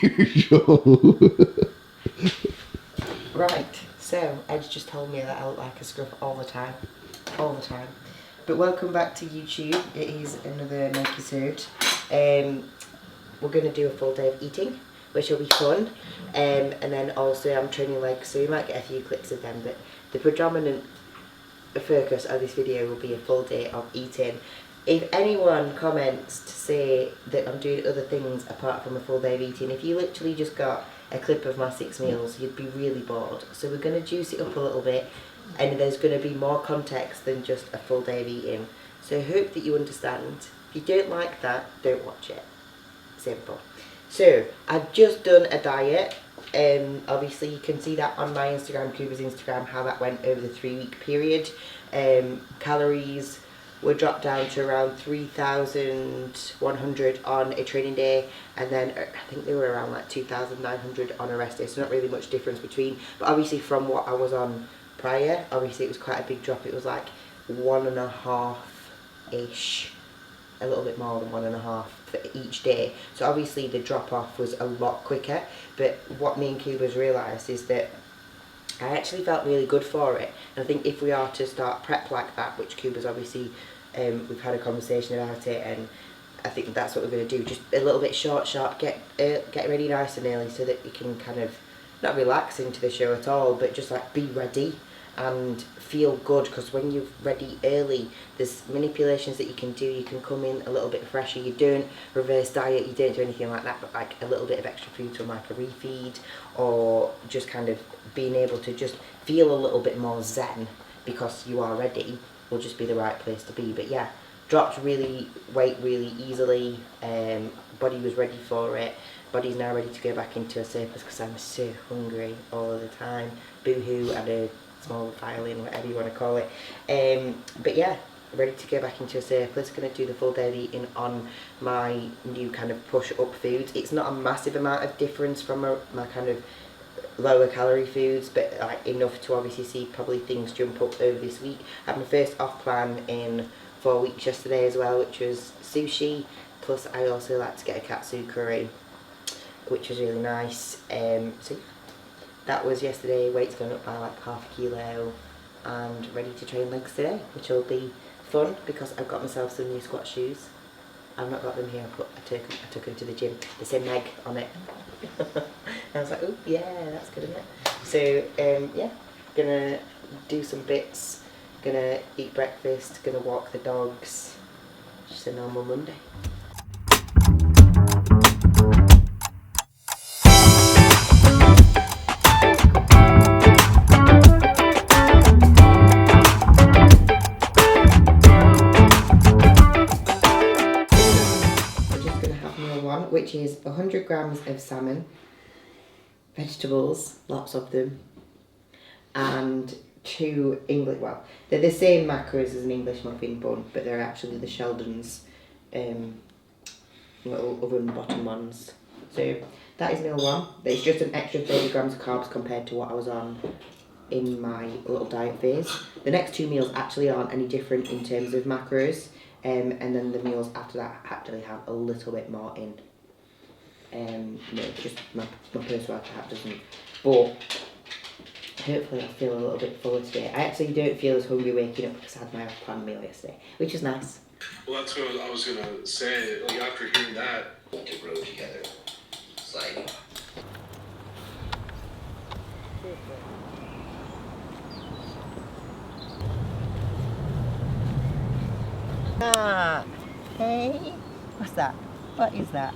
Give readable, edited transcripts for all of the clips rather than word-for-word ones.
usual. Right, so Ed's just told me that I look like a scruff all the time. All the time. But welcome back to YouTube. It is another Megsive. We're going to do a full day of eating, which will be fun. And then also I'm training legs, so you might get a few clips of them. But the predominant focus of this video will be a full day of eating. If anyone comments to say that I'm doing other things apart from a full day of eating, if you literally just got a clip of my 6 meals, you'd be really bored. So we're going to juice it up a little bit, and there's going to be more context than just a full day of eating. So I hope that you understand. If you don't like that, don't watch it. Simple. So I've just done a diet. Obviously you can see that on my Instagram, Cuba's Instagram, how that went over the 3-week period. Calories were dropped down to around 3,100 on a training day, and then I think they were around like 2,900 on a rest day, so not really much difference between. But obviously from what I was on prior, obviously it was quite a big drop. It was like 1.5-ish, a little bit more than 1.5 for each day. So obviously the drop off was a lot quicker, but what me and Cuba's realised is that I actually felt really good for it. And I think if we are to start prep like that, which Cuba's obviously, we've had a conversation about it, and I think that's what we're going to do, just a little bit sharp, get ready nice and early so that you can kind of not relax into the show at all, but just like be ready and feel good, because when you're ready early, there's manipulations that you can do. You can come in a little bit fresher. You don't reverse diet, you don't do anything like that, but like a little bit of extra food from like a refeed, or just kind of being able to just feel a little bit more zen because you are ready will just be the right place to be. But yeah, dropped weight really easily. Body was ready for it. Body's now ready to go back into a surplus because I'm so hungry all the time. Boo-hoo, and a small violin, whatever you want to call it. But yeah, ready to go back into a surplus. Going to do the full day of eating on my new kind of push-up foods. It's not a massive amount of difference from my kind of lower calorie foods, but like enough to obviously see probably things jump up over this week. I had my first off plan in 4 weeks yesterday as well, which was sushi, plus I also like to get a katsu curry, which was really nice. So that was yesterday. Weight's gone up by like half a kilo, and ready to train legs today, which will be fun because I've got myself some new squat shoes. I've not got them here. I took them to the gym. They say Meg on it. And I was like, oh yeah, that's good, isn't it? So yeah, gonna do some bits. Gonna eat breakfast. Gonna walk the dogs. Just a normal Monday. Which is 100 grams of salmon, vegetables, lots of them, and 2 English, well, they're the same macros as an English muffin bun, but they're actually the Sheldon's little oven bottom ones. So that is meal 1. It's just an extra 30 grams of carbs compared to what I was on in my little diet phase. The next 2 meals actually aren't any different in terms of macros, and then the meals after that actually have a little bit more in. No, just my personal workout doesn't. But hopefully I'll feel a little bit fuller today. I actually don't feel as hungry waking up because I had my off-plan meal yesterday, which is nice. Well, that's what I was gonna say. Like after hearing that, to grow together. It's like Ah, hey, what's that? What is that?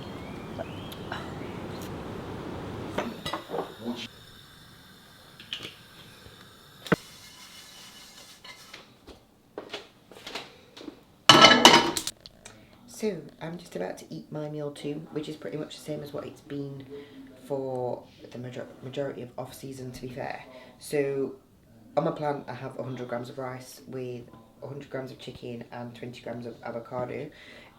So, I'm just about to eat my meal 2, which is pretty much the same as what it's been for the majority of off-season, to be fair. So, on my plan, I have 100 grams of rice with 100 grams of chicken and 20 grams of avocado.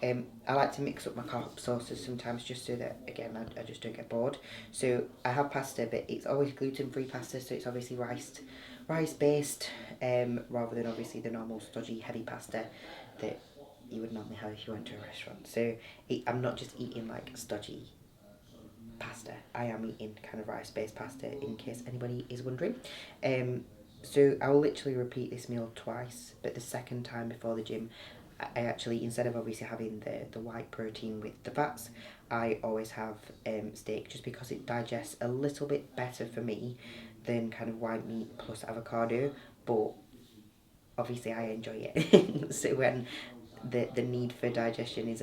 I like to mix up my carb sources sometimes just so that, again, I just don't get bored. So, I have pasta, but it's always gluten-free pasta, so it's obviously rice-based, rather than obviously the normal stodgy, heavy pasta that you would normally have if you went to a restaurant. So I'm not just eating like stodgy pasta. I am eating kind of rice-based pasta, in case anybody is wondering. So I will literally repeat this meal twice, but the second time before the gym, I actually, instead of obviously having the white protein with the fats, I always have steak, just because it digests a little bit better for me than kind of white meat plus avocado, but obviously I enjoy it. So when the need for digestion is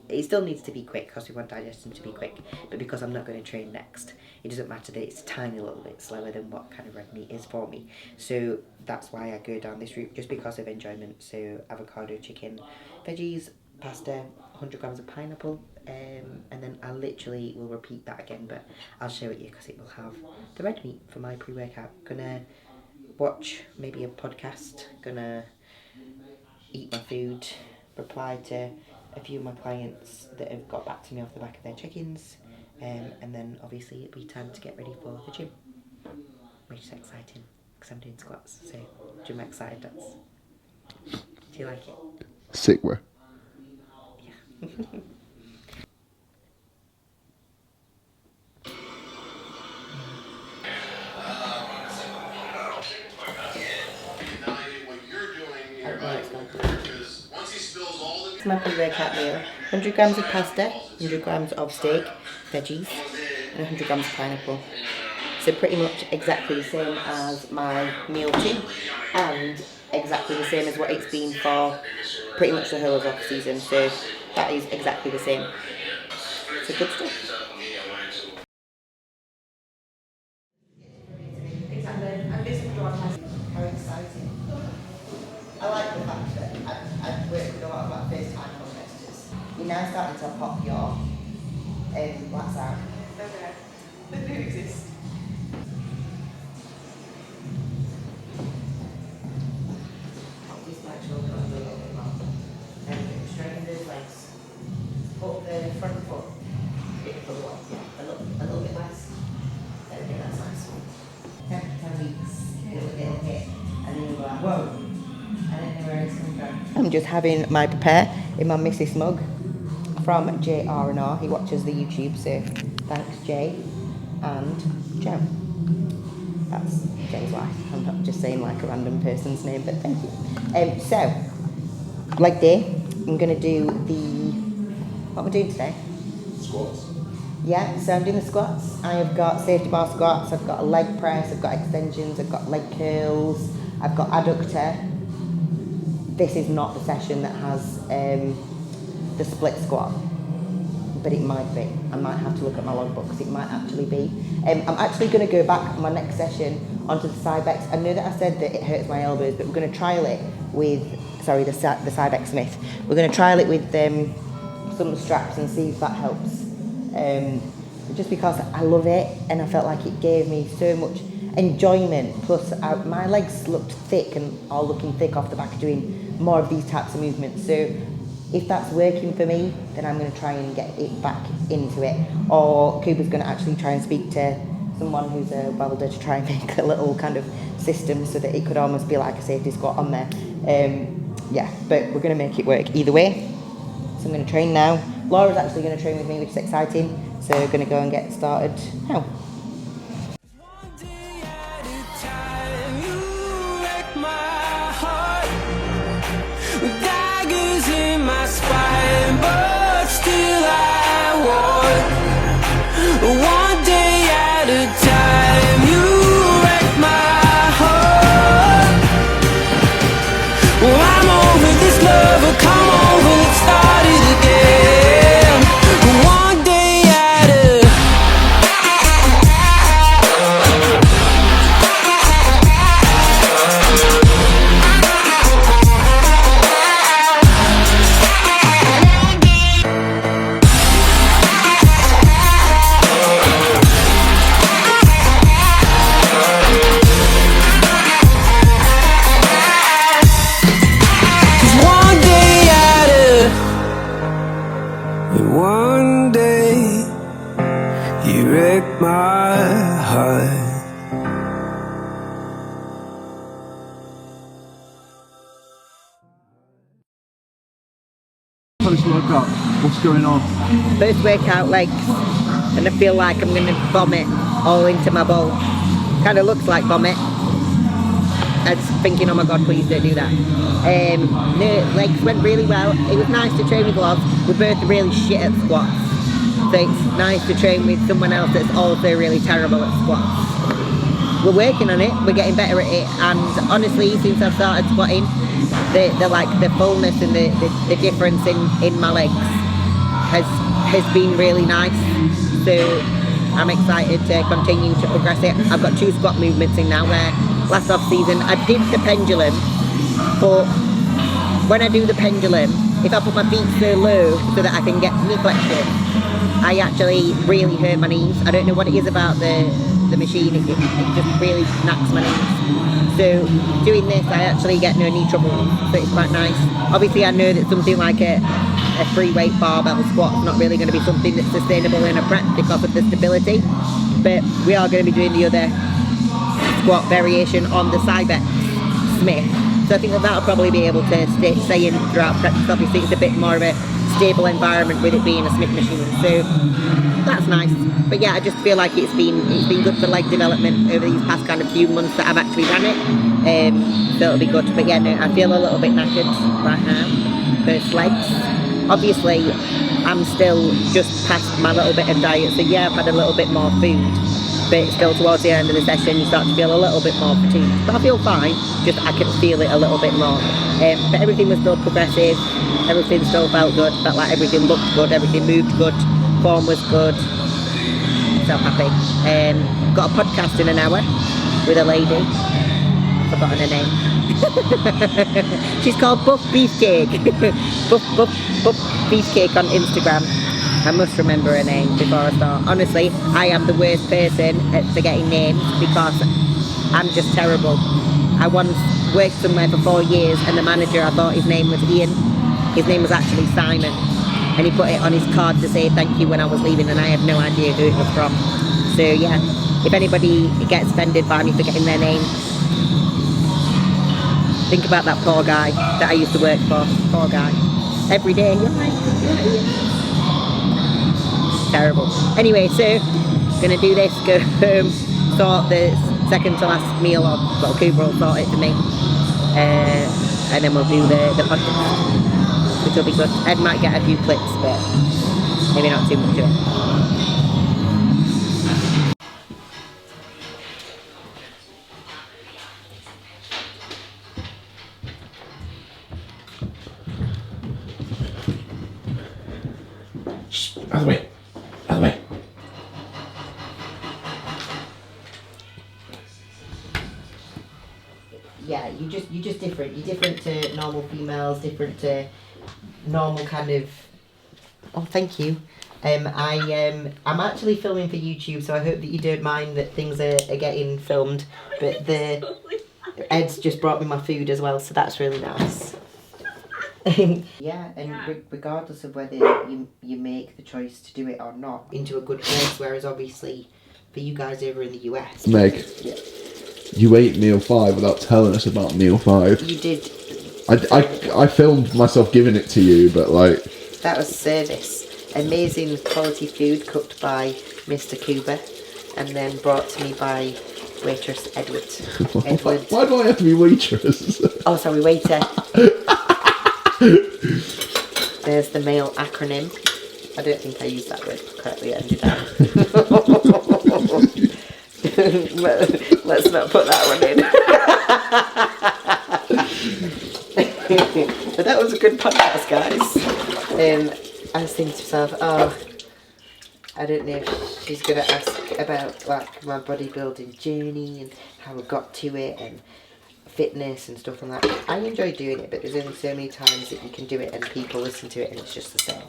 it still needs to be quick, because we want digestion to be quick, but because I'm not going to train next, it doesn't matter that it's a tiny little bit slower than what kind of red meat is for me. So that's why I go down this route, just because of enjoyment. So avocado, chicken, veggies, pasta, 100 grams of pineapple, and then I literally will repeat that again, but I'll show it you because it will have the red meat for my pre-workout. Gonna watch maybe a podcast, gonna eat my food, reply to a few of my clients that have got back to me off the back of their check-ins, and then obviously it'll be time to get ready for the gym, which is exciting because I'm doing squats, so gym excited. Do you like it? Sick, bro. Yeah. It's my pre-workout meal. 100 grams of pasta, 100 grams of steak, veggies, and 100 grams of pineapple. So pretty much exactly the same as my meal 2, and exactly the same as what it's been for pretty much the whole of off season. So that is exactly the same. So good stuff. How exciting. I like the fact that I've worked with a lot of like first-time competitors. You're now starting to pop your blacks out. Okay. They do exist. Pop these black shoulders a little bit more. And straighten those legs. Put the front foot a bit further up, yeah. A little bit less. There we go, that's nice. 10 weeks, it'll hit. And then you'll go like, whoa. I'm just having my prepare in my Mrs. mug from JR&R. He watches the YouTube, so thanks Jay and Joe. That's Jay's wife. I'm not just saying like a random person's name, but thank you. So, leg day, I'm going to do what am I doing today? Squats. Yeah, so I'm doing the squats. I have got safety bar squats, I've got a leg press, I've got extensions, I've got leg curls, I've got adductor. This is not the session that has the split squat, but it might be. I might have to look at my logbook because it might actually be. I'm actually going to go back my next session onto the Cybex. I know that I said that it hurts my elbows, but we're going to trial it with, the Cybex Smith. We're going to trial it with some straps and see if that helps. Just because I love it and I felt like it gave me so much enjoyment, plus my legs looked thick and are looking thick off the back of doing more of these types of movements. So if that's working for me, then I'm going to try and get it back into it, or Cooper's going to actually try and speak to someone who's a welder to try and make a little kind of system so that it could almost be like a safety squat on there. Yeah, but we're going to make it work either way. So I'm going to train now. Laura's actually going to train with me, which is exciting, so we're going to go and get started now. But still I want one day at a time. You wreck my heart. Well, I'm over this love, come over, let's start it again. One day at a one day you wreck my heart. Post workout, what's going on? First workout, legs. and I feel like I'm going to vomit all into my bowl. Kind of looks like vomit. I was thinking, oh my god, please don't do that. No, legs went really well. It was nice to train with gloves. We're both really shit at squats. So it's nice to train with someone else that's also really terrible at squats. We're working on it, we're getting better at it, and honestly, since I've started squatting, the fullness and the difference in my legs has been really nice. So I'm excited to continue to progress it. I've got 2 squat movements in now where last off season I did the pendulum, but when I do the pendulum, if I put my feet so low so that I can get knee flexion, I actually really hurt my knees. I don't know what it is about the machine, it just really knacks my knees. So doing this, I actually get no knee trouble, so it's quite nice. Obviously I know that something like a free weight barbell squat is not really going to be something that's sustainable in a prep because of the stability, but we are going to be doing the other squat variation on the Cybex Smith, so I think that'll probably be able to stay in throughout prep, because obviously it's a bit more of a stable environment with it being a Smith machine, so that's nice. But yeah, I just feel like it's been good for leg development over these past kind of few months that I've actually done it, so it'll be good. But yeah, no, I feel a little bit knackered right now, first legs. Obviously I'm still just past my little bit of diet, so yeah, I've had a little bit more food, but still towards the end of the session you start to feel a little bit more fatigued. But I feel fine, just I can feel it a little bit more. But everything was still progressive, everything still felt good, felt like everything looked good, everything moved good, form was good, so happy. Got a podcast in an hour with a lady, forgotten her name. She's called Buff Beefcake. Buff Beefcake on Instagram. I must remember her name before I start. Honestly, I am the worst person at forgetting names because I'm just terrible. I once worked somewhere for 4 years and the manager, I thought his name was Ian. His name was actually Simon. And he put it on his card to say thank you when I was leaving, and I had no idea who it was from. So yeah, if anybody gets offended by me forgetting their name, think about that poor guy that I used to work for. Poor guy. Every day, you're right, terrible. Anyway, so gonna do this, go home, sort the second to last meal, or well, Cooper will sort it for me, and then we'll do the podcast, which will be good. Ed might get a few clips, but maybe not too much of it. Out of the way. Out of the way. Yeah, you're just different. You're different to normal females, different to normal kind of. Oh, thank you. I'm actually filming for YouTube, so I hope that you don't mind that things are getting filmed. But Ed's just brought me my food as well, so that's really nice. Yeah, and regardless of whether you make the choice to do it or not, into a good place, whereas obviously for you guys over in the US... Meg, yeah. You ate meal 5 without telling us about meal 5. You did. I filmed myself giving it to you, but like... That was service. Amazing quality food cooked by Mr. Cuba and then brought to me by waitress Edward. Why do I have to be waitress? Oh, sorry, waiter. There's the male acronym. I don't think I used that word correctly, ended up. Let's not put that one in. But that was a good podcast, guys. I was thinking to myself, oh, I don't know if she's going to ask about like my bodybuilding journey and how I got to it and fitness and stuff like that. I enjoy doing it, but there's only so many times that you can do it and people listen to it and it's just the same.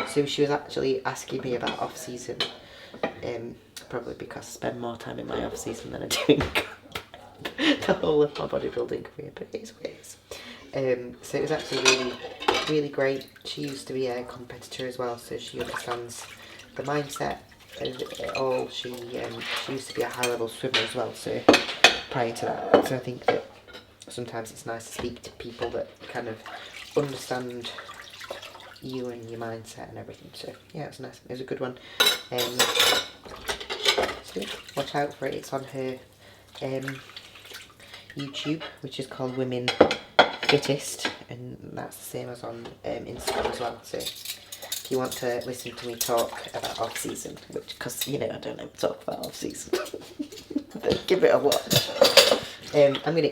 So she was actually asking me about off season, probably because I spend more time in my off season than I do in the whole of my bodybuilding career, but it is what it is. So it was actually really, really great. She used to be a competitor as well, so she understands the mindset and it all. She used to be a high level swimmer as well, so prior to that. So I think that sometimes it's nice to speak to people that kind of understand you and your mindset and everything. So yeah, it's nice. It was a good one. So watch out for it. It's on her YouTube, which is called Women Fittest, and that's the same as on Instagram as well. So if you want to listen to me talk about off season, which, because you know I don't know, talk about off season, but give it a watch. I'm gonna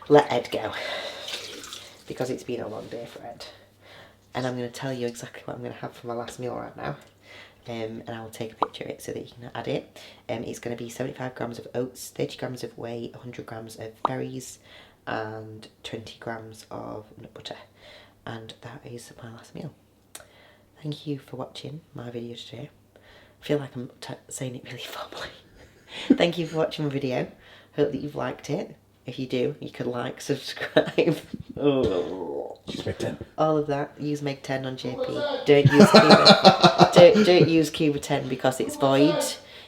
let Ed go because it's been a long day for Ed, and I'm gonna tell you exactly what I'm gonna have for my last meal right now. And I will take a picture of it so that you can add it. It's going to be 75 grams of oats, 30 grams of whey, 100 grams of berries, and 20 grams of nut butter. And that is my last meal. Thank you for watching my video today. I feel like I'm saying it really formally. Thank you for watching my video. Hope that you've liked it. If you do, you could like, subscribe. Use Meg 10. All of that. Use Meg 10 on JP. Don't use Cuba. don't use Cuba 10 because it's void.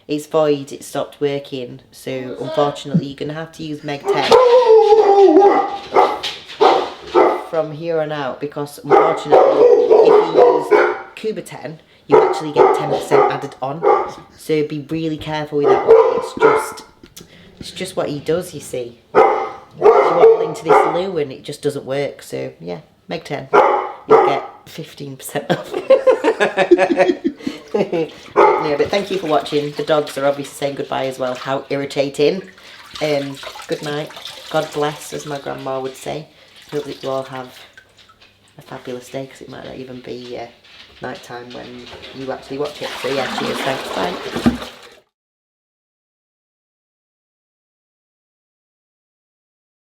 It's void. It stopped working. So unfortunately, you're gonna have to use Meg 10 from here on out because unfortunately, if you use Cuba 10, you actually get 10% added on. So be really careful with that one. It's just what he does, you see. You waddle into this loo and it just doesn't work. So yeah, Meg 10, you'll get 15% off. Yeah, but thank you for watching. The dogs are obviously saying goodbye as well. How irritating. Good night. God bless, as my grandma would say. Hope that you all have a fabulous day because it might not even be night time when you actually watch it. So yeah, cheers, thanks, bye.